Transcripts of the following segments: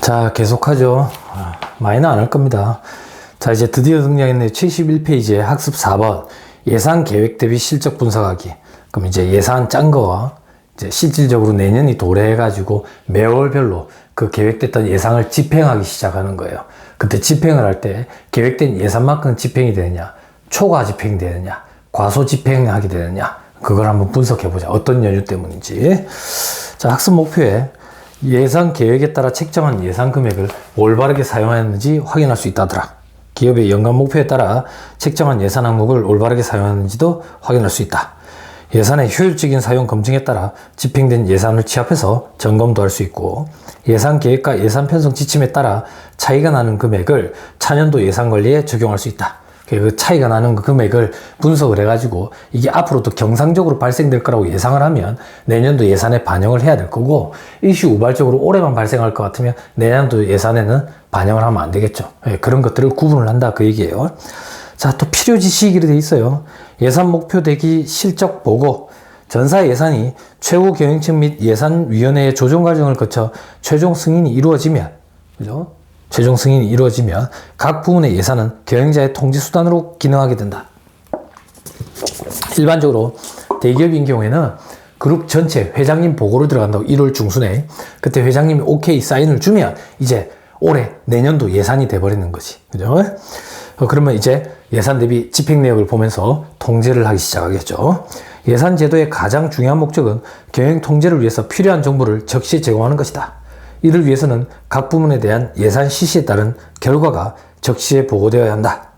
자, 계속하죠. 많이는 안 할 겁니다. 자, 이제 드디어 등장했네요. 71페이지에 학습 4번. 예산 계획 대비 실적 분석하기. 그럼 이제 예산 짠 거와 이제 실질적으로 내년이 도래해가지고 매월별로 그 계획됐던 예상을 집행하기 시작하는 거예요. 그때 집행을 할 때 계획된 예산만큼 집행이 되느냐, 초과 집행이 되느냐, 과소 집행하게 되느냐, 그걸 한번 분석해보자. 어떤 연유 때문인지. 자, 학습 목표에 예산 계획에 따라 책정한 예산 금액을 올바르게 사용하였는지 확인할 수 있다더라. 기업의 연간 목표에 따라 책정한 예산 항목을 올바르게 사용하는지도 확인할 수 있다. 예산의 효율적인 사용 검증에 따라 집행된 예산을 취합해서 점검도 할 수 있고, 예산 계획과 예산 편성 지침에 따라 차이가 나는 금액을 차년도 예산 관리에 적용할 수 있다. 그 차이가 나는 그 금액을 분석을 해가지고 이게 앞으로도 경상적으로 발생될 거라고 예상을 하면 내년도 예산에 반영을 해야 될 거고, 일시 우발적으로 올해만 발생할 것 같으면 내년도 예산에는 반영을 하면 안 되겠죠. 그런 것들을 구분을 한다 그 얘기예요. 자, 또 필요지 시기로 돼 있어요. 예산 목표 대기 실적 보고. 전사 예산이 최고 경영층 및 예산위원회의 조정 과정을 거쳐 최종 승인이 이루어지면, 그죠? 최종 승인이 이루어지면 각 부문의 예산은 경영자의 통지 수단으로 기능하게 된다. 일반적으로 대기업인 경우에는 그룹 전체 회장님 보고로 들어간다고 1월 중순에. 그때 회장님이 오케이 사인을 주면 이제 올해 내년도 예산이 돼버리는 거지. 그죠? 그러면 이제 예산 대비 집행 내역을 보면서 통제를 하기 시작하겠죠. 예산 제도의 가장 중요한 목적은 경영 통제를 위해서 필요한 정보를 적시에 제공하는 것이다. 이를 위해서는 각 부문에 대한 예산 실시에 따른 결과가 적시에 보고되어야 한다.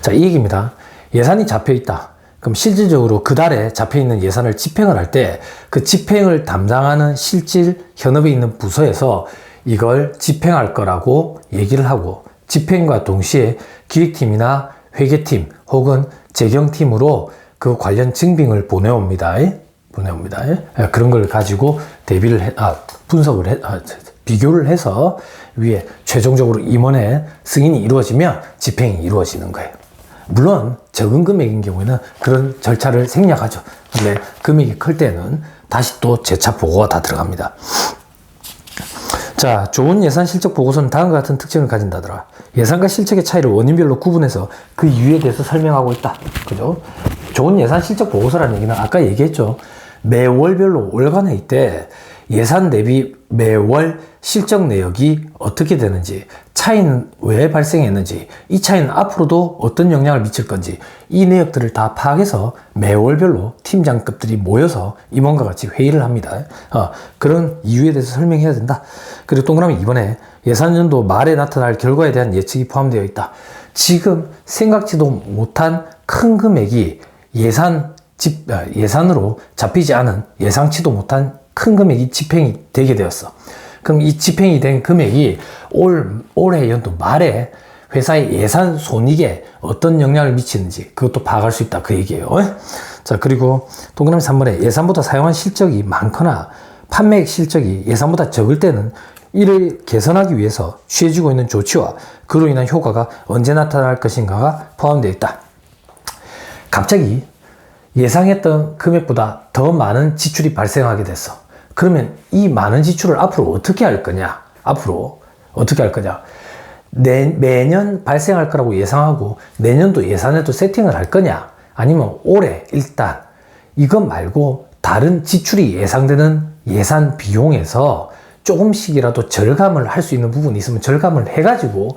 자, 이 얘기입니다. 예산이 잡혀 있다. 그럼 실질적으로 그 달에 잡혀 있는 예산을 집행을 할 때 그 집행을 담당하는 실질 현업에 있는 부서에서 이걸 집행할 거라고 얘기를 하고, 집행과 동시에 기획팀이나 회계팀 혹은 재경팀으로 그 관련 증빙을 보내옵니다. 그런 걸 가지고 비교를 해서 위에 최종적으로 임원의 승인이 이루어지면 집행이 이루어지는 거예요. 물론 적은 금액인 경우에는 그런 절차를 생략하죠. 근데 금액이 클 때는 다시 또 재차 보고가 다 들어갑니다. 자, 좋은 예산 실적 보고서는 다음과 같은 특징을 가진다더라. 예산과 실적의 차이를 원인별로 구분해서 그 이유에 대해서 설명하고 있다. 그죠? 좋은 예산 실적 보고서라는 얘기는 아까 얘기했죠. 매월별로 월간회의 때 예산 대비 매월 실적 내역이 어떻게 되는지, 차이는 왜 발생했는지, 이 차이는 앞으로도 어떤 영향을 미칠 건지, 이 내역들을 다 파악해서 매월별로 팀장급들이 모여서 임원과 같이 회의를 합니다. 그런 이유에 대해서 설명해야 된다. 그리고 동그라미 2번에 예산연도 말에 나타날 결과에 대한 예측이 포함되어 있다. 지금 생각지도 못한 큰 금액이 예산으로 잡히지 않은, 예상치도 못한 큰 금액이 집행이 되게 되었어. 그럼 이 집행이 된 금액이 올해 연도 말에 회사의 예산 손익에 어떤 영향을 미치는지 그것도 파악할 수 있다 그 얘기예요. 자, 그리고 동그라미 3번에 예산보다 사용한 실적이 많거나 판매액 실적이 예산보다 적을 때는 이를 개선하기 위해서 취해지고 있는 조치와 그로 인한 효과가 언제 나타날 것인가가 포함되어 있다. 갑자기 예상했던 금액보다 더 많은 지출이 발생하게 됐어. 그러면 이 많은 지출을 앞으로 어떻게 할 거냐? 매년 발생할 거라고 예상하고 내년도 예산에도 세팅을 할 거냐? 아니면 올해 일단 이것 말고 다른 지출이 예상되는 예산 비용에서 조금씩이라도 절감을 할 수 있는 부분이 있으면 절감을 해가지고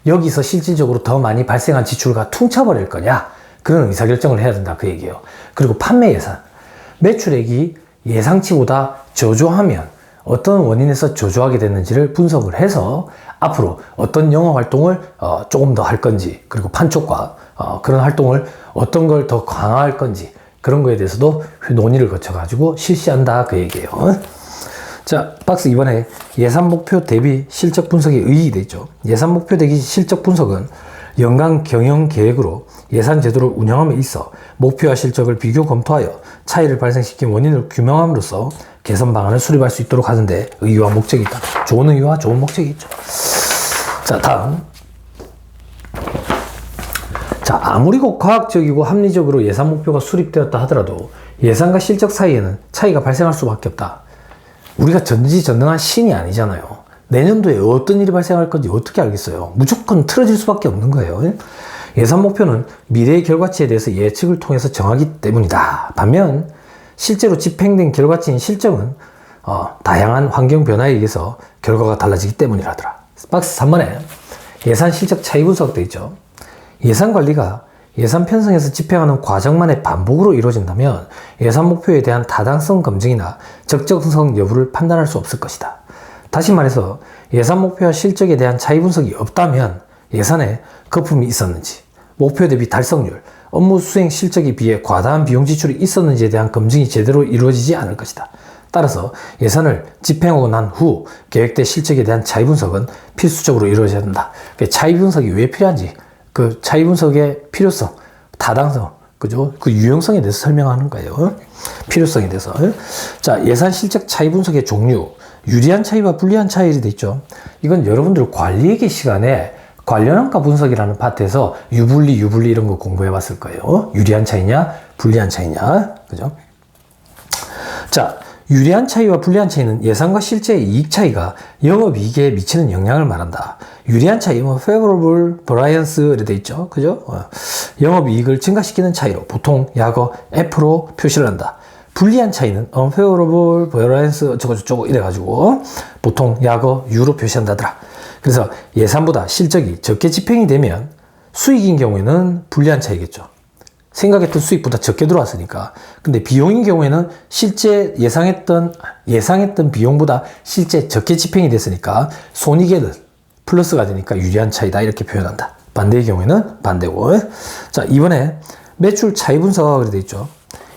여기서 실질적으로 더 많이 발생한 지출과 퉁쳐버릴 거냐? 그런 의사결정을 해야 된다 그 얘기예요. 그리고 판매 예산, 매출액이 예상치보다 저조하면 어떤 원인에서 저조하게 됐는지를 분석을 해서 앞으로 어떤 영업 활동을 조금 더 할 건지, 그리고 판촉과 그런 활동을 어떤 걸 더 강화할 건지, 그런 거에 대해서도 논의를 거쳐가지고 실시한다 그 얘기예요. 자, 박스 2번에 예산 목표 대비 실적 분석의 의의가 되어 있죠. 예산 목표 대비 실적 분석은 연간 경영 계획으로 예산 제도를 운영함에 있어 목표와 실적을 비교 검토하여 차이를 발생시킨 원인을 규명함으로써 개선 방안을 수립할 수 있도록 하는데 의의와 목적이 있다. 좋은 의의와 좋은 목적이 있죠. 자, 다음. 자, 아무리 과학적이고 합리적으로 예산 목표가 수립되었다 하더라도 예산과 실적 사이에는 차이가 발생할 수밖에 없다. 우리가 전지전능한 신이 아니잖아요. 내년도에 어떤 일이 발생할 건지 어떻게 알겠어요? 무조건 틀어질 수밖에 없는 거예요. 예산 목표는 미래의 결과치에 대해서 예측을 통해서 정하기 때문이다. 반면 실제로 집행된 결과치인 실정은 다양한 환경 변화에 의해서 결과가 달라지기 때문이라더라. 박스 3번에 예산 실적 차이 분석도 있죠. 예산 관리가 예산 편성에서 집행하는 과정만의 반복으로 이루어진다면 예산 목표에 대한 타당성 검증이나 적정성 여부를 판단할 수 없을 것이다. 다시 말해서 예산 목표와 실적에 대한 차이 분석이 없다면 예산에 거품이 있었는지, 목표 대비 달성률, 업무 수행 실적에 비해 과다한 비용 지출이 있었는지에 대한 검증이 제대로 이루어지지 않을 것이다. 따라서 예산을 집행하고 난 후 계획된 실적에 대한 차이 분석은 필수적으로 이루어져야 한다. 차이 분석이 왜 필요한지, 그 차이 분석의 필요성, 타당성, 그죠? 그 유용성에 대해서 설명하는 거예요. 필요성에 대해서. 자, 예산 실적 차이 분석의 종류, 유리한 차이와 불리한 차이가 돼 있죠. 이건 여러분들 관리회계 시간에 관련원가 분석이라는 파트에서 유불리 이런 거 공부해 봤을 거예요. 유리한 차이냐, 불리한 차이냐, 그죠? 자, 유리한 차이와 불리한 차이는 예상과 실제의 이익 차이가 영업이익에 미치는 영향을 말한다. 유리한 차이, favorable variance 이렇게 돼 있죠. 그죠? 영업이익을 증가시키는 차이로 보통 약어 F로 표시를 한다. 불리한 차이는 unfavorable variance 어쩌고저쩌고 이래가지고 보통 약어 U로 표시한다더라. 그래서 예산보다 실적이 적게 집행이 되면 수익인 경우에는 불리한 차이겠죠. 생각했던 수익보다 적게 들어왔으니까. 근데 비용인 경우에는 실제 예상했던 비용보다 실제 적게 집행이 됐으니까 손익에는 플러스가 되니까 유리한 차이다 이렇게 표현한다. 반대의 경우에는 반대고. 자, 이번에 매출 차이 분석하고 되어 있죠.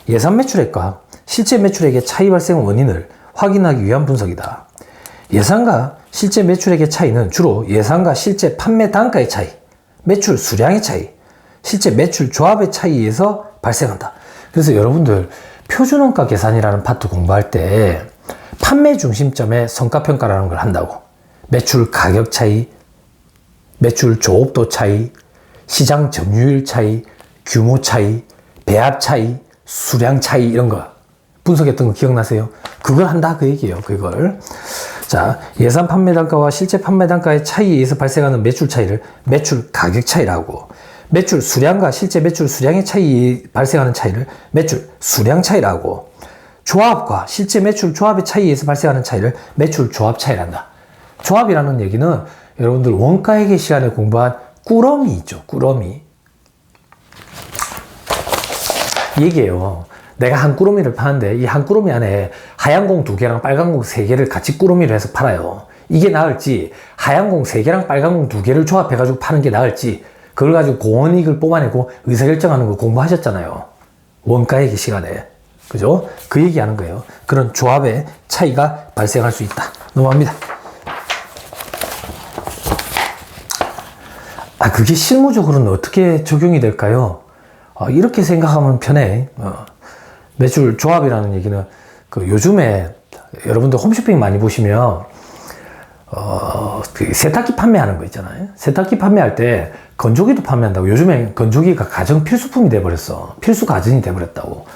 예산 매출액과 실제 매출액의 차이 발생 원인을 확인하기 위한 분석이다. 예산과 실제 매출액의 차이는 주로 예산과 실제 판매 단가의 차이, 매출 수량의 차이, 실제 매출 조합의 차이에서 발생한다. 그래서 여러분들 표준원가 계산이라는 파트 공부할 때 판매 중심점의 성과평가라는 걸 한다고. 매출 가격 차이, 매출 조업도 차이, 시장 점유율 차이, 규모 차이, 배합 차이, 수량 차이 이런 거 분석했던 거 기억나세요? 그걸 한다 그 얘기예요. 그걸. 자, 예산 판매 단가와 실제 판매 단가의 차이에 의해서 발생하는 매출 차이를 매출 가격 차이라고, 매출 수량과 실제 매출 수량의 차이에 발생하는 차이를 매출 수량 차이라고, 조합과 실제 매출 조합의 차이에 의해서 발생하는 차이를 매출 조합 차이란다. 조합이라는 얘기는 여러분들 원가회계 시간에 공부한 꾸러미 있죠. 꾸러미. 얘기예요. 내가 한 꾸러미를 파는데 이 한 꾸러미 안에 하얀 공 2개랑 빨간 공 3개를 같이 꾸러미로 해서 팔아요. 이게 나을지 하얀 공 3개랑 빨간 공 2개를 조합해가지고 파는 게 나을지 그걸 가지고 고원이익을 뽑아내고 의사결정하는 거 공부하셨잖아요. 원가회계 시간에. 그죠? 그 얘기하는 거예요. 그런 조합의 차이가 발생할 수 있다. 넘어갑니다. 그게 실무적으로는 어떻게 적용이 될까요? 이렇게 생각하면 편해. 매출 조합이라는 얘기는 요즘에 여러분들 홈쇼핑 많이 보시면 그 세탁기 판매하는 거 있잖아요. 세탁기 판매할 때 건조기도 판매한다고. 요즘에 건조기가 가정 필수품이 돼버렸어. 필수 가전이 돼버렸다고.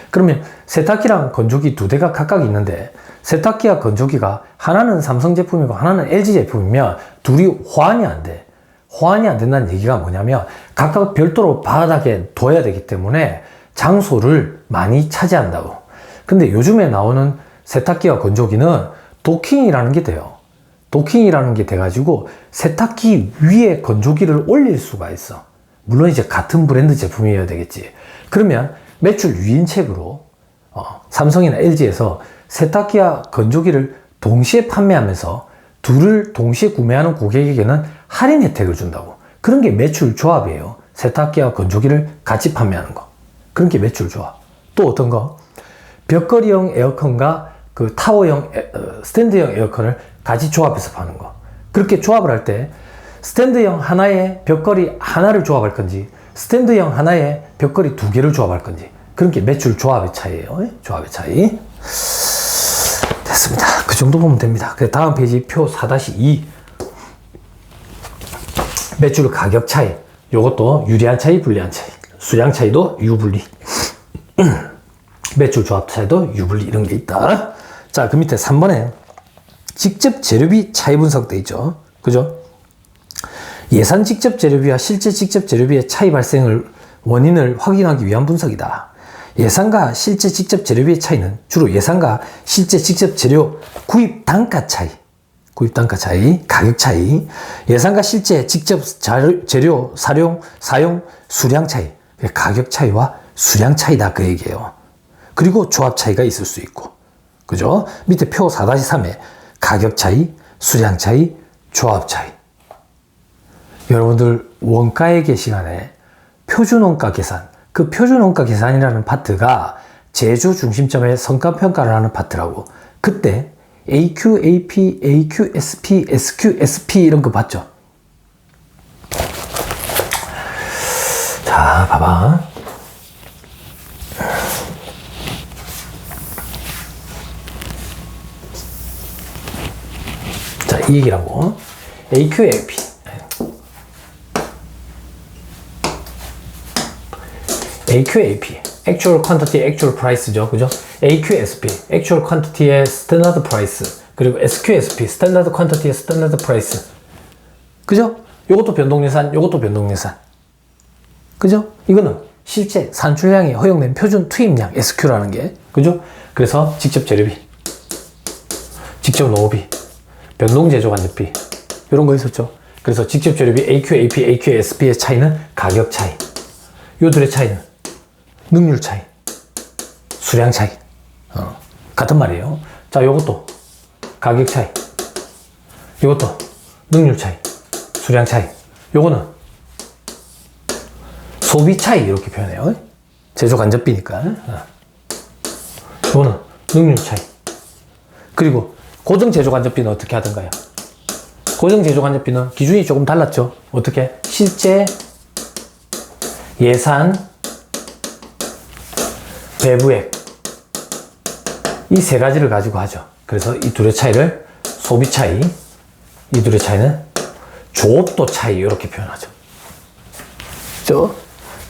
그러면 세탁기랑 건조기 2대가 각각 있는데 세탁기와 건조기가 하나는 삼성 제품이고 하나는 LG 제품이면 둘이 호환이 안 돼. 호환이 안 된다는 얘기가 뭐냐면 각각 별도로 바닥에 둬야 되기 때문에 장소를 많이 차지한다고. 근데 요즘에 나오는 세탁기와 건조기는 도킹이라는 게 돼요. 도킹이라는 게 돼가지고 세탁기 위에 건조기를 올릴 수가 있어. 물론 이제 같은 브랜드 제품이어야 되겠지. 그러면 매출 유인책으로 삼성이나 LG에서 세탁기와 건조기를 동시에 판매하면서 둘을 동시에 구매하는 고객에게는 할인 혜택을 준다고. 그런 게 매출 조합이에요. 세탁기와 건조기를 같이 판매하는 거. 그런 게 매출 조합. 또 어떤 거? 벽걸이형 에어컨과 그 타워형 스탠드형 에어컨을 같이 조합해서 파는 거. 그렇게 조합을 할 때 스탠드형 하나에 벽걸이 하나를 조합할 건지 스탠드형 하나에 벽걸이 2개를 조합할 건지 그런 게 매출 조합의 차이예요. 조합의 차이. 됐습니다. 그 정도 보면 됩니다. 다음 페이지 표 4-2 매출 가격 차이. 요것도 유리한 차이, 불리한 차이. 수량 차이도 유불리. 매출 조합 차이도 유불리 이런 게 있다. 자, 그 밑에 3번에 직접 재료비 차이 분석돼 있죠. 그죠? 예산 직접 재료비와 실제 직접 재료비의 차이 발생을 원인을 확인하기 위한 분석이다. 예산과 실제 직접 재료비의 차이는 주로 예산과 실제 직접 재료 구입 단가 차이, 가격 차이, 예산과 실제 직접 재료 사용 수량 차이, 가격 차이와 수량 차이다 그 얘기예요. 그리고 조합 차이가 있을 수 있고, 그죠? 밑에 표 4-3에 가격 차이, 수량 차이, 조합 차이. 여러분들 원가회계 시간에 표준원가 계산, 그 표준원가 계산이라는 파트가 제조 중심점의 성과평가를 하는 파트라고. 그때 AQ, AP, AQ, SP, SQ, SP 이런 거 봤죠? 자, 봐봐. 자, 이 얘기라고. AQ, AP. AQAP, Actual Quantity, Actual Price죠. 그죠? AQSP, Actual Quantity의 Standard Price. 그리고 SQSP, Standard Quantity의 Standard Price. 그죠? 요것도 변동예산, 요것도 변동예산. 그죠? 이거는 실제 산출량이 허용된 표준 투입량, SQ라는 게. 그죠? 그래서 직접 재료비, 직접 노후비, 변동제조간접비. 이런 거 있었죠. 그래서 직접 재료비 AQAP, AQSP의 차이는 가격 차이. 요들의 차이는 능률 차이, 수량 차이. 같은 말이에요. 자, 요것도 가격 차이, 요것도 능률 차이, 수량 차이. 요거는 소비 차이 이렇게 표현해요. 제조 간접비니까. 요거는 능률 차이. 그리고 고정 제조 간접비는 어떻게 하던가요? 고정 제조 간접비는 기준이 조금 달랐죠. 어떻게? 실제 예산 배부액 이 세 가지를 가지고 하죠. 그래서 이 둘의 차이를 소비 차이, 이 둘의 차이는 조업도 차이 이렇게 표현하죠. 저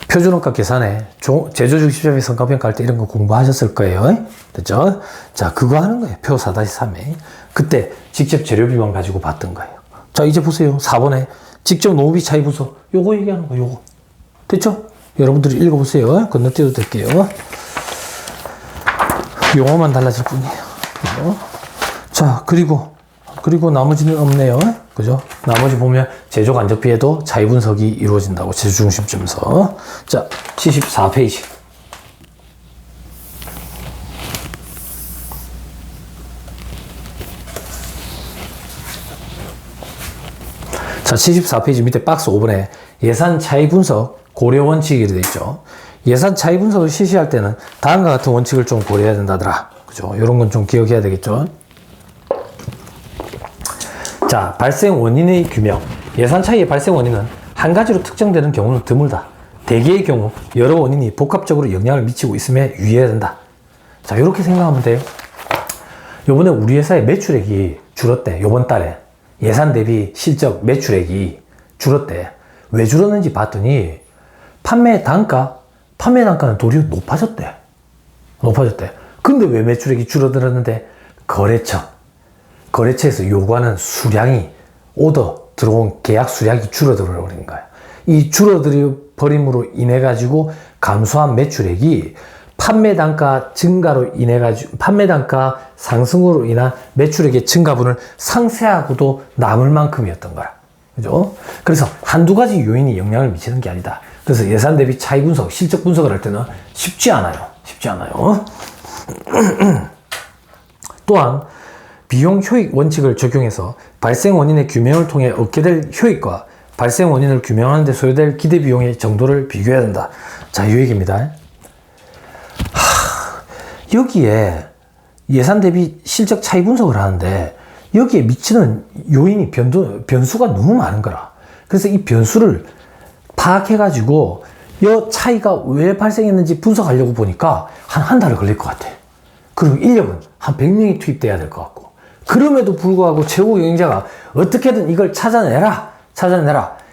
표준원가 계산에 제조 중심점의 성과평가 할 때 이런 거 공부하셨을 거예요. 됐죠? 자, 그거 하는 거예요. 표 4-3에. 그때 직접 재료비만 가지고 봤던 거예요. 자, 이제 보세요. 4번에 직접 노후비 차이 분석. 요거 얘기하는 거 요거. 됐죠? 여러분들이 읽어보세요. 건너뛰어도 될게요. 용어만 달라질 뿐이에요. 자, 그리고 나머지는 없네요. 그죠? 나머지 보면 제조 간접비에도 차이 분석이 이루어진다고, 제조 중심점에서. 자, 74페이지. 자, 74페이지 밑에 박스 5번에 예산 차이 분석 고려 원칙이 되어 있죠. 예산 차이 분석을 실시할 때는 다음과 같은 원칙을 좀 고려해야 된다더라. 그죠? 이런 건 좀 기억해야 되겠죠. 자, 발생 원인의 규명. 예산 차이의 발생 원인은 한 가지로 특정되는 경우는 드물다. 대개의 경우 여러 원인이 복합적으로 영향을 미치고 있음에 유의해야 된다. 자, 이렇게 생각하면 돼요. 요번에 우리 회사의 매출액이 줄었대. 요번 달에 예산 대비 실적 매출액이 줄었대. 왜 줄었는지 봤더니 판매 단가는 도리어 높아졌대. 근데 왜 매출액이 줄어들었는데? 거래처에서 요구하는 수량이, 오더 들어온 계약 수량이 줄어들어 버린 거야. 이 줄어들어 버림으로 인해 가지고 감소한 매출액이 판매 단가 상승으로 인한 매출액의 증가분을 상쇄하고도 남을 만큼이었던 거야. 그죠? 그래서 한두 가지 요인이 영향을 미치는 게 아니다. 그래서 예산 대비 차이 분석, 실적 분석을 할 때는 쉽지 않아요. 또한 비용 효익 원칙을 적용해서 발생 원인의 규명을 통해 얻게 될 효익과 발생 원인을 규명하는 데 소요될 기대 비용의 정도를 비교해야 된다. 자, 이 얘기입니다. 여기에 예산 대비 실적 차이 분석을 하는데 여기에 미치는 요인이 변수가 너무 많은 거라. 그래서 이 변수를 파악해가지고 이 차이가 왜 발생했는지 분석하려고 보니까 한 달을 걸릴 것 같아. 그리고 인력은 한 100명이 투입돼야 될 것 같고. 그럼에도 불구하고 최고 경영자가 어떻게든 이걸 찾아내라.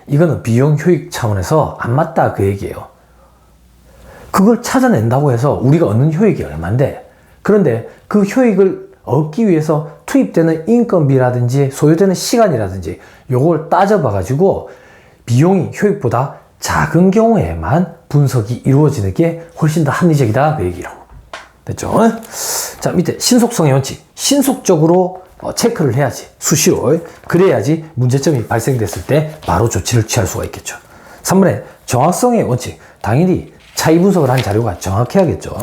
이거는 비용 효익 차원에서 안 맞다 그 얘기예요. 그걸 찾아낸다고 해서 우리가 얻는 효익이 얼만데, 그런데 그 효익을 얻기 위해서 투입되는 인건비라든지 소요되는 시간이라든지 요걸 따져봐 가지고 비용이 효익보다 작은 경우에만 분석이 이루어지는 게 훨씬 더 합리적이다 그 얘기라고. 됐죠? 자, 밑에 신속성의 원칙. 신속적으로 체크를 해야지. 수시로. 그래야지 문제점이 발생됐을 때 바로 조치를 취할 수가 있겠죠. 3번에 정확성의 원칙. 당연히 차이 분석을 한 자료가 정확해야겠죠.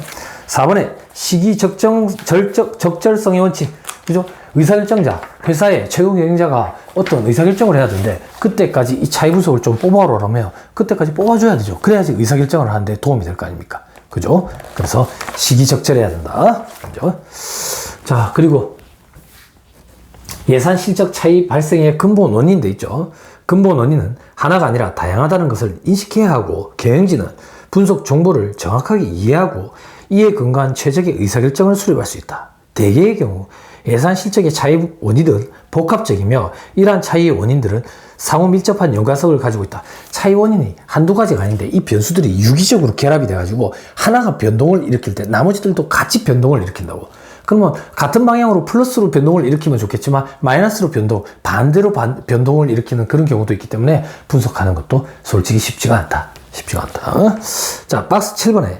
4번에 시기 적절성의 원칙. 그죠? 의사결정자, 회사의 최고 경영자가 어떤 의사결정을 해야 되는데 그때까지 이 차이 분석을 좀 뽑아오라 그러면 그때까지 뽑아줘야 되죠. 그래야지 의사결정을 하는데 도움이 될 거 아닙니까? 그죠? 그래서 시기적절해야 된다. 그죠? 자, 그리고 예산 실적 차이 발생의 근본 원인도 있죠. 근본 원인은 하나가 아니라 다양하다는 것을 인식해야 하고 경영진은 분석 정보를 정확하게 이해하고 이에 근거한 최적의 의사결정을 수립할 수 있다. 대개의 경우 예산 실적의 차이 원인은 복합적이며 이러한 차이의 원인들은 상호 밀접한 연관성을 가지고 있다. 차이 원인이 한두 가지가 아닌데 이 변수들이 유기적으로 결합이 돼가지고 하나가 변동을 일으킬 때 나머지들도 같이 변동을 일으킨다고. 그러면 같은 방향으로 플러스로 변동을 일으키면 좋겠지만 마이너스로 반대로 변동을 일으키는 그런 경우도 있기 때문에 분석하는 것도 솔직히 쉽지가 않다. 자, 박스 7번에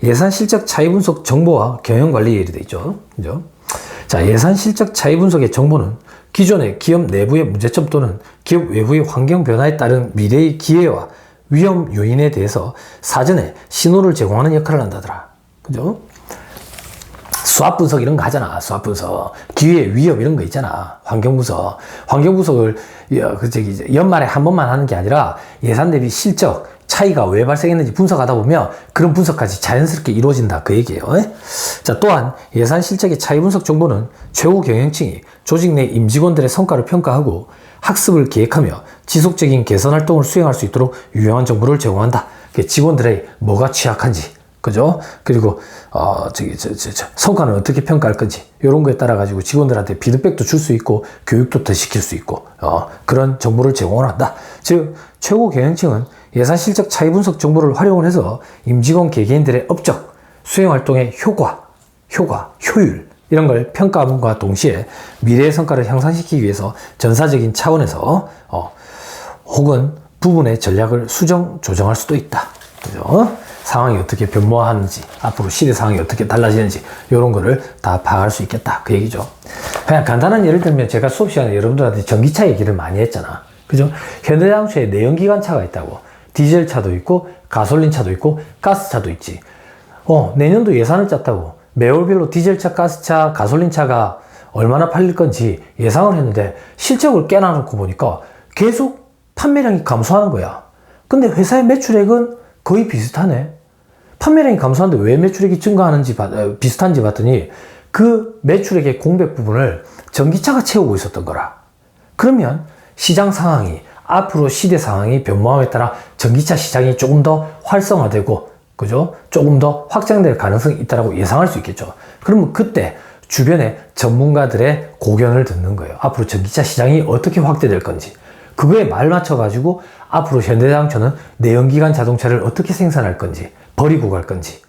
예산 실적 차이 분석 정보와 경영관리 예리 되어 있죠. 그죠? 자, 예산 실적 차이 분석의 정보는 기존의 기업 내부의 문제점 또는 기업 외부의 환경 변화에 따른 미래의 기회와 위험 요인에 대해서 사전에 신호를 제공하는 역할을 한다더라. 그죠? 수압 분석 이런 거 하잖아. 수압 분석. 기회, 위험 이런 거 있잖아. 환경 분석. 환경 분석을 연말에 한 번만 하는 게 아니라 예산 대비 실적 차이가 왜 발생했는지 분석하다 보면 그런 분석까지 자연스럽게 이루어진다 그 얘기예요. 자, 또한 예산 실적의 차이 분석 정보는 최고 경영층이 조직 내 임직원들의 성과를 평가하고 학습을 계획하며 지속적인 개선 활동을 수행할 수 있도록 유용한 정보를 제공한다. 직원들의 뭐가 취약한지, 그죠? 그리고 성과는 어떻게 평가할 건지 이런 거에 따라 가지고 직원들한테 피드백도 줄 수 있고 교육도 더 시킬 수 있고 그런 정보를 제공을 한다. 즉 최고 경영층은 예산 실적 차이 분석 정보를 활용을 해서 임직원 개개인들의 업적, 수행 활동의 효율 이런 걸 평가함과 동시에 미래의 성과를 향상시키기 위해서 전사적인 차원에서 혹은 부분의 전략을 조정할 수도 있다. 그죠? 상황이 어떻게 변모하는지, 앞으로 시대 상황이 어떻게 달라지는지 이런 거를 다 파악할 수 있겠다 그 얘기죠. 그냥 간단한 예를 들면 제가 수업 시간에 여러분들한테 전기차 얘기를 많이 했잖아. 그죠? 현대자동차에 내연기관차가 있다고. 디젤 차도 있고 가솔린 차도 있고 가스 차도 있지. 내년도 예산을 짰다고 매월별로 디젤 차, 가스 차, 가솔린 차가 얼마나 팔릴 건지 예상을 했는데 실적을 깨놔놓고 보니까 계속 판매량이 감소하는 거야. 근데 회사의 매출액은 거의 비슷하네. 판매량이 감소하는데 왜 매출액이 증가하는지 비슷한지 봤더니 그 매출액의 공백 부분을 전기차가 채우고 있었던 거라. 그러면 시장 상황이 앞으로 시대 상황이 변모함에 따라 전기차 시장이 조금 더 활성화되고, 그죠? 조금 더 확장될 가능성이 있다고 예상할 수 있겠죠. 그러면 그때 주변에 전문가들의 고견을 듣는 거예요. 앞으로 전기차 시장이 어떻게 확대될 건지. 그거에 말 맞춰가지고 앞으로 현대자동차는 내연기관 자동차를 어떻게 생산할 건지, 버리고 갈 건지.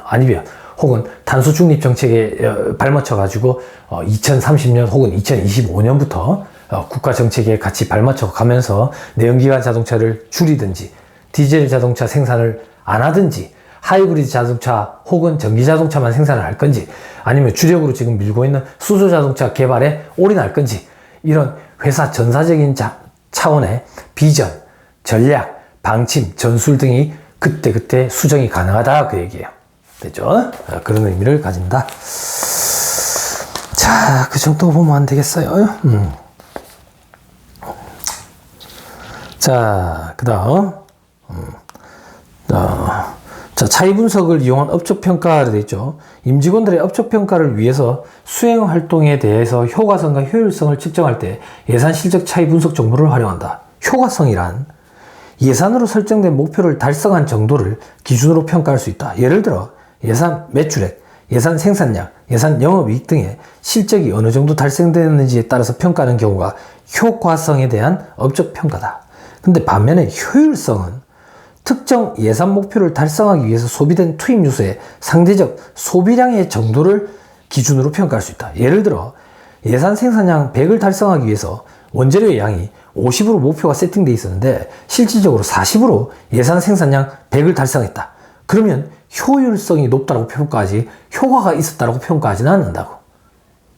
아니면 혹은 탄소 중립 정책에 발맞춰가지고 2030년 혹은 2025년부터 국가 정책에 같이 발맞춰 가면서 내연기관 자동차를 줄이든지 디젤 자동차 생산을 안 하든지 하이브리드 자동차 혹은 전기 자동차만 생산을 할 건지 아니면 주력으로 지금 밀고 있는 수소 자동차 개발에 올인할 건지 이런 회사 전사적인 차원의 비전, 전략, 방침, 전술 등이 그때그때 수정이 가능하다 그 얘기예요. 됐죠? 그런 의미를 가진다. 자, 그 정도 보면 안 되겠어요. 자, 그 다음, 자, 차이 분석을 이용한 업적 평가가 되어 있죠. 임직원들의 업적 평가를 위해서 수행 활동에 대해서 효과성과 효율성을 측정할 때 예산 실적 차이 분석 정보를 활용한다. 효과성이란 예산으로 설정된 목표를 달성한 정도를 기준으로 평가할 수 있다. 예를 들어, 예산 매출액, 예산 생산량, 예산 영업이익 등의 실적이 어느 정도 달성되었는지에 따라서 평가하는 경우가 효과성에 대한 업적 평가다. 근데 반면에 효율성은 특정 예산 목표를 달성하기 위해서 소비된 투입 요소의 상대적 소비량의 정도를 기준으로 평가할 수 있다. 예를 들어 예산 생산량 100을 달성하기 위해서 원재료의 양이 50으로 목표가 세팅되어 있었는데 실질적으로 40으로 예산 생산량 100을 달성했다. 그러면 효율성이 높다고 평가하지 효과가 있었다고 평가하지는 않는다고.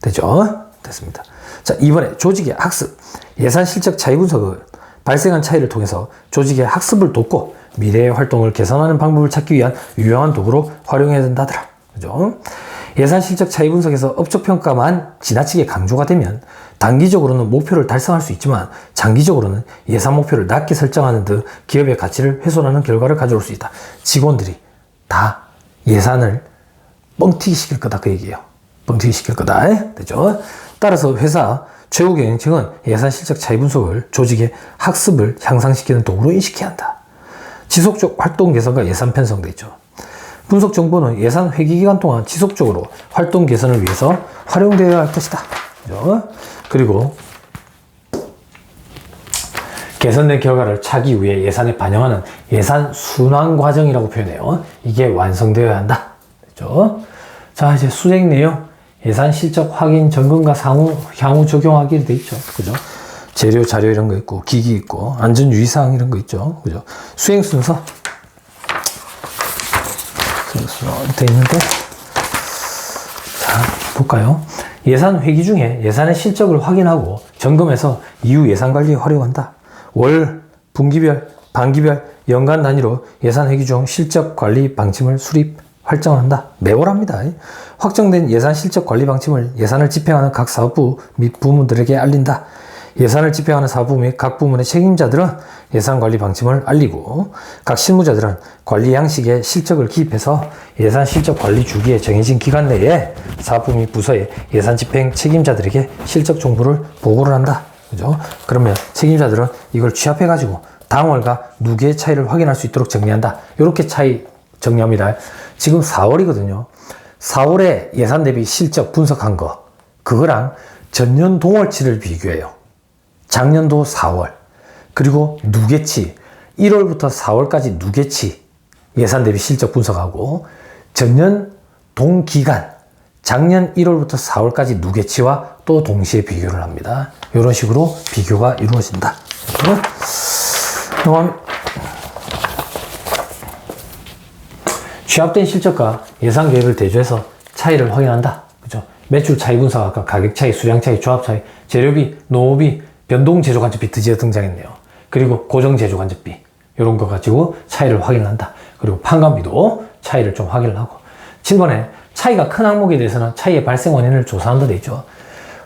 되죠? 됐습니다. 자, 이번에 조직의 학습. 예산 실적 차이 분석은 발생한 차이를 통해서 조직의 학습을 돕고 미래의 활동을 개선하는 방법을 찾기 위한 유용한 도구로 활용해야 된다더라. 그죠? 예산 실적 차이 분석에서 업적 평가만 지나치게 강조가 되면 단기적으로는 목표를 달성할 수 있지만 장기적으로는 예산 목표를 낮게 설정하는 등 기업의 가치를 훼손하는 결과를 가져올 수 있다. 직원들이 다 예산을 뻥튀기 시킬 거다 그 얘기예요. 뻥튀기 시킬 거다. 되죠? 따라서 회사 최고 경영층은 예산 실적 차이 분석을 조직의 학습을 향상시키는 도구로 인식해야 한다. 지속적 활동 개선과 예산 편성도 있죠. 분석 정보는 예산 회기 기간 동안 지속적으로 활동 개선을 위해서 활용되어야 할 것이다. 그죠? 그리고 개선된 결과를 차기 위해 예산에 반영하는 예산 순환 과정이라고 표현해요. 이게 완성되어야 한다. 그죠? 자, 이제 수행 내용. 예산 실적 확인, 점검과 향후 적용하기로 돼 있죠. 그죠? 재료, 자료 이런 거 있고, 기기 있고, 안전 유의사항 이런 거 있죠. 그죠? 수행 순서. 돼 있는데. 자, 볼까요? 예산 회기 중에 예산의 실적을 확인하고 점검해서 이후 예산 관리에 활용한다. 월, 분기별, 반기별, 연간 단위로 예산 회기 중 실적 관리 방침을 수립, 활정한다. 매월 합니다. 확정된 예산 실적 관리 방침을 예산을 집행하는 각 사업부 및 부문들에게 알린다. 예산을 집행하는 사업부 및 각 부문의 책임자들은 예산 관리 방침을 알리고 각 실무자들은 관리 양식에 실적을 기입해서 예산 실적 관리 주기에 정해진 기간 내에 사업부 및 부서의 예산 집행 책임자들에게 실적 정보를 보고를 한다. 그죠? 그러면 책임자들은 이걸 취합해 가지고 다음 월과 누계의 차이를 확인할 수 있도록 정리한다. 이렇게 차이 정리합니다. 지금 4월이거든요. 4월에 예산 대비 실적 분석한 거, 그거랑 전년 동월치를 비교해요. 작년도 4월. 그리고 누계치, 1월부터 4월까지 누계치 예산 대비 실적 분석하고 전년 동기간, 작년 1월부터 4월까지 누계치와 또 동시에 비교를 합니다. 이런 식으로 비교가 이루어진다. 취합된 실적과 예산 계획을 대조해서 차이를 확인한다. 그죠? 매출 차이 분석, 아까 가격 차이, 수량 차이, 조합 차이, 재료비, 노후비, 변동 제조 간접비 드디어 등장했네요. 그리고 고정 제조 간접비 이런 거 가지고 차이를 확인한다. 그리고 판관비도 차이를 좀 확인을 하고 7번에 차이가 큰 항목에 대해서는 차이의 발생 원인을 조사한다 돼 있죠.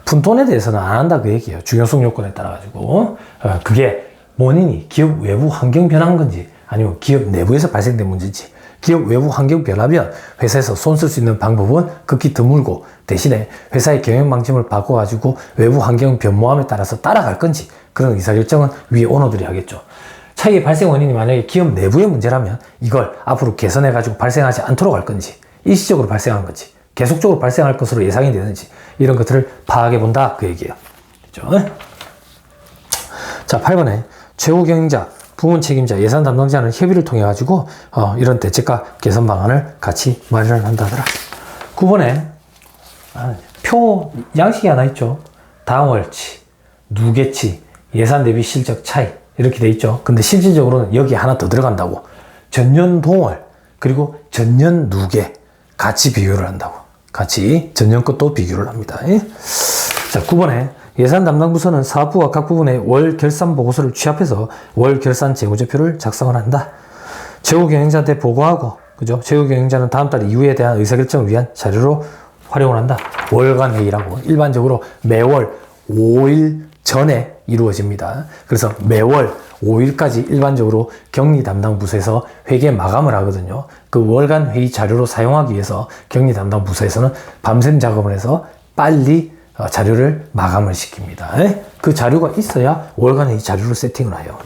푼돈에 대해서는 안 한다 그 얘기예요. 중요성 요건에 따라 가지고 그게 원인이 기업 외부 환경 변화인 건지 아니면 기업 내부에서 발생된 문제인지 기업 외부 환경 변화면 회사에서 손 쓸 수 있는 방법은 극히 드물고 대신에 회사의 경영 방침을 바꿔가지고 외부 환경 변모함에 따라서 따라갈 건지 그런 의사결정은 위에 오너들이 하겠죠. 차이의 발생 원인이 만약에 기업 내부의 문제라면 이걸 앞으로 개선해가지고 발생하지 않도록 할 건지 일시적으로 발생한 건지 계속적으로 발생할 것으로 예상이 되는지 이런 것들을 파악해 본다 그 얘기예요. 그렇죠? 자, 8번에 최고 경영자 부문 책임자, 예산 담당자는 협의를 통해 가지고 이런 대책과 개선 방안을 같이 마련을 한다더라. 9번에 표 양식이 하나 있죠. 당월치, 누계치, 예산 대비 실적 차이 이렇게 돼 있죠. 근데 실질적으로는 여기 하나 더 들어간다고. 전년 동월 그리고 전년 누계 같이 비교를 한다고. 같이 전년 것도 비교를 합니다. 자, 9번에 예산 담당 부서는 사업부와 각 부분의 월 결산 보고서를 취합해서 월 결산 재무제표를 작성을 한다. 최고 경영자한테 보고하고, 그죠? 최고 경영자는 다음 달 이후에 대한 의사결정을 위한 자료로 활용을 한다. 월간 회의라고 일반적으로 매월 5일 전에 이루어집니다. 그래서 매월 5일까지 일반적으로 격리 담당 부서에서 회계 마감을 하거든요. 그 월간 회의 자료로 사용하기 위해서 격리 담당 부서에서는 밤샘 작업을 해서 빨리 자료를 마감을 시킵니다. 그 자료가 있어야 월간 회의 자료를 세팅을 해요.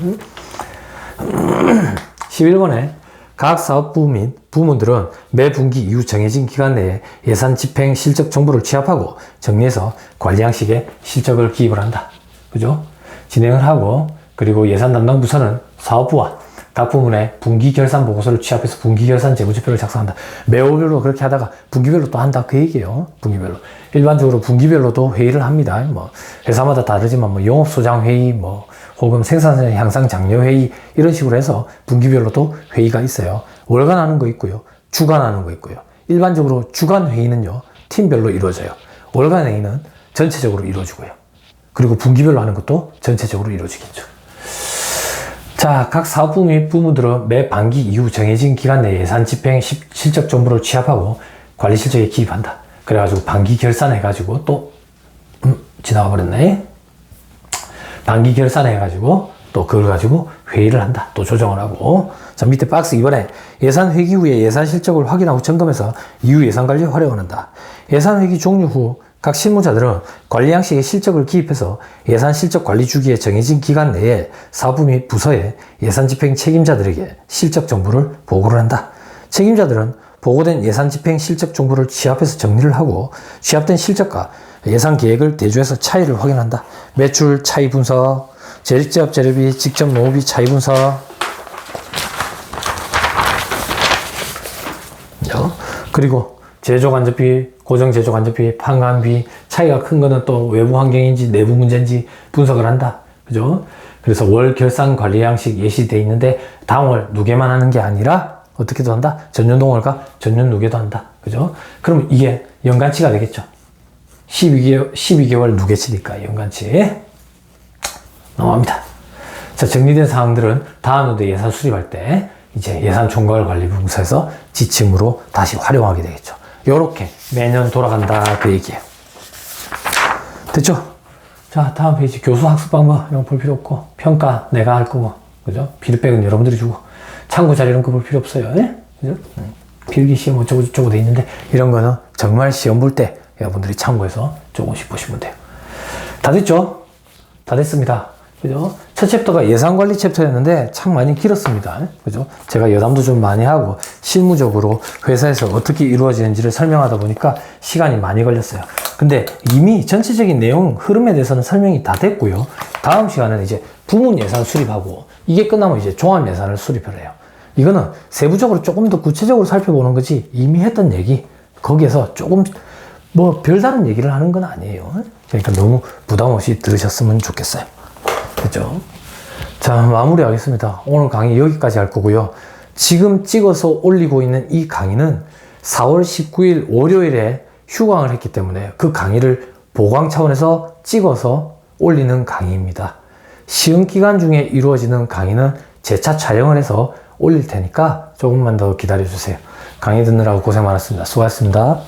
11번에 각 사업부 및 부문들은 매 분기 이후 정해진 기간 내에 예산 집행 실적 정보를 취합하고 정리해서 관리 양식에 실적을 기입을 한다. 그죠? 진행을 하고 그리고 예산 담당 부서는 사업부와 각 부문에 분기결산 보고서를 취합해서 분기결산 재무제표를 작성한다. 매월별로 그렇게 하다가 분기별로 또 한다. 그 얘기예요. 분기별로. 일반적으로 분기별로도 회의를 합니다. 뭐 회사마다 다르지만 뭐 영업소장회의, 뭐 혹은 생산성 향상 장려회의 이런 식으로 해서 분기별로도 회의가 있어요. 월간 하는 거 있고요. 주간 하는 거 있고요. 일반적으로 주간 회의는요. 팀별로 이루어져요. 월간 회의는 전체적으로 이루어지고요. 그리고 분기별로 하는 것도 전체적으로 이루어지겠죠. 자, 각 사업부 및 부문들은 매 반기 이후 정해진 기간 내에 예산 집행 실적 정보를 취합하고 관리 실적에 기입한다. 그래가지고 반기 결산해가지고 또 지나가 버렸네. 반기 결산해가지고 또 그걸 가지고 회의를 한다. 또 조정을 하고. 자, 밑에 박스 2번에 예산 회기 후에 예산 실적을 확인하고 점검해서 이후 예산 관리에 활용한다. 예산 회기 종료 후 각 실무자들은 관리 양식의 실적을 기입해서 예산 실적 관리 주기에 정해진 기간 내에 사부 및 부서의 예산 집행 책임자들에게 실적 정보를 보고를 한다. 책임자들은 보고된 예산 집행 실적 정보를 취합해서 정리를 하고 취합된 실적과 예산 계획을 대조해서 차이를 확인한다. 매출 차이 분석, 재직자업 재료비, 직접 노무비 차이 분석. 그리고 제조간접비, 고정제조간접비, 판관비, 차이가 큰 거는 또 외부 환경인지 내부 문제인지 분석을 한다. 그죠? 그래서 월 결산 관리 양식 예시되어 있는데 당월 누계만 하는 게 아니라 어떻게도 한다? 전년 동월과 전년 누계도 한다. 그죠? 그럼 이게 연간치가 되겠죠. 12개월 누계치니까 연간치. 넘어갑니다. 자, 정리된 사항들은 다음 연도 예산 수립할 때 이제 예산 총괄 관리 부서에서 지침으로 다시 활용하게 되겠죠. 요렇게 매년 돌아간다. 그 얘기예요. 됐죠? 자, 다음 페이지 교수 학습 방법 이런 거 볼 필요 없고 평가 내가 할 거고 그죠? 피드백은 여러분들이 주고 참고 자료 이런 거 볼 필요 없어요. 예? 그죠? 필기 시험 어쩌고 저쩌고 돼 있는데 이런 거는 정말 시험 볼 때 여러분들이 참고해서 조금씩 보시면 돼요. 다 됐죠? 다 됐습니다. 그죠? 첫 챕터가 예산관리 챕터였는데 참 많이 길었습니다. 그죠? 제가 여담도 좀 많이 하고 실무적으로 회사에서 어떻게 이루어지는지를 설명하다 보니까 시간이 많이 걸렸어요. 근데 이미 전체적인 내용 흐름에 대해서는 설명이 다 됐고요. 다음 시간은 이제 부문 예산 수립하고 이게 끝나면 이제 종합 예산을 수립을 해요. 이거는 세부적으로 조금 더 구체적으로 살펴보는 거지 이미 했던 얘기 거기에서 조금 뭐 별다른 얘기를 하는 건 아니에요. 그러니까 너무 부담 없이 들으셨으면 좋겠어요. 그죠? 자, 마무리하겠습니다. 오늘 강의 여기까지 할 거고요. 지금 찍어서 올리고 있는 이 강의는 4월 19일 월요일에 휴강을 했기 때문에 그 강의를 보강 차원에서 찍어서 올리는 강의입니다. 시험 기간 중에 이루어지는 강의는 재차 촬영을 해서 올릴 테니까 조금만 더 기다려 주세요. 강의 듣느라고 고생 많았습니다. 수고하셨습니다.